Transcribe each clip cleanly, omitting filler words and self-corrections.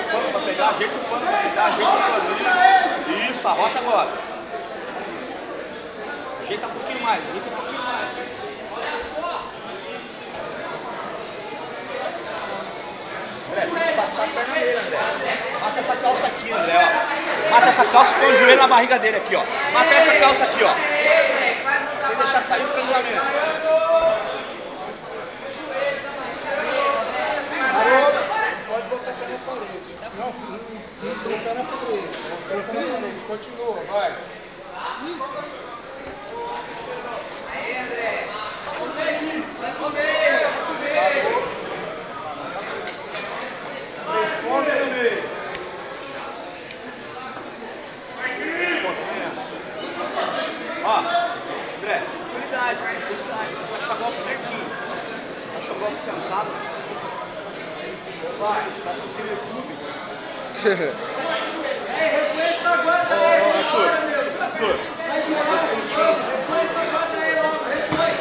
pano pra pegar, ajeita o pano pra pegar, ajeita o pano. Isso, arrocha agora. Ajeita um pouquinho mais, ajeita um pouquinho mais. André, tem que passar a perna nele, André. Mata essa calça aqui, André, ó. Mata essa calça e põe o joelho na barriga dele aqui, ó. Mata essa calça aqui, ó. Sem deixar sair o estrangulamento. Pode botar a pé na parede. Não, botar na parede. Botar na parede. Continua, vai. Aí, André. Vai comer. Responde no meio. Ó, André, tranquilidade. Baixa o golpe certinho. Baixa o golpe sentado. Sai, tá assistindo YouTube. Repõe essa guarda aí, agora, meu. Sai de baixo, repõe essa guarda aí logo, repõe.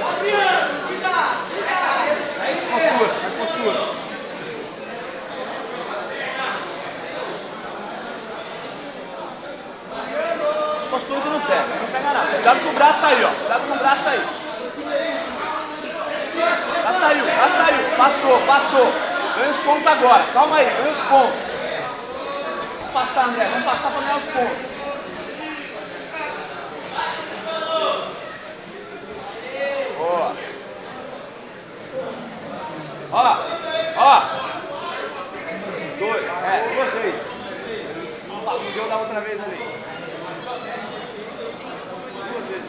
Adriano, cuidado. Mais postura. Postura que não pega, não pega nada. Cuidado com o braço aí, ó. Cuidado com o braço aí. Já saiu. Passou. Ganha os pontos agora. Calma aí, ganha os pontos. Vamos passar, André. Vamos passar pra ganhar os pontos. Boa. Ó. Duas vezes. Não deu da outra vez ali. Duas vezes.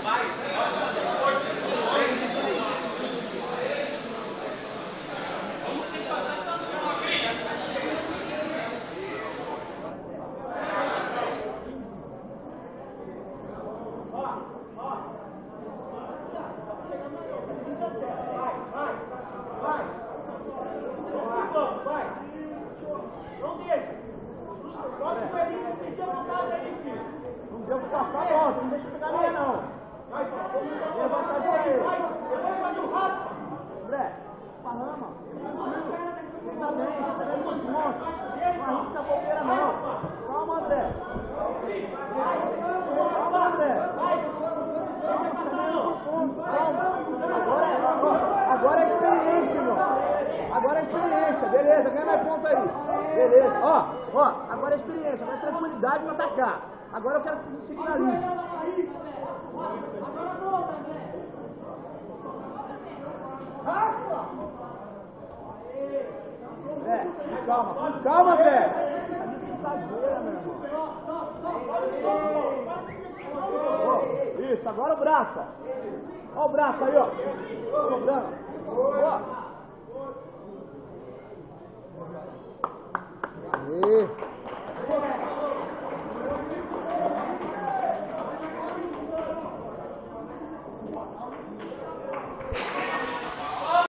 Não deixa. Bota o pelinho, não pedir vontade aí, filho. Não deu pra passar a volta, não deixa pegar ninguém, não. Vai, levanta a joelho. Depois faz o raspa. André, parrama. Fica bem, fica bem muito monte. Não arrisca a bobeira, não. Calma, André. Calma, André. Agora é experiência, irmão. Agora é experiência. Beleza, ganha mais ponto aí. Beleza. Ó, agora é experiência. Agora é tranquilidade pra atacar. Agora eu quero que você signalize. Calma, André. Isso, agora o braço. Ó o braço aí, ó. Sobrando. Ó. Aí.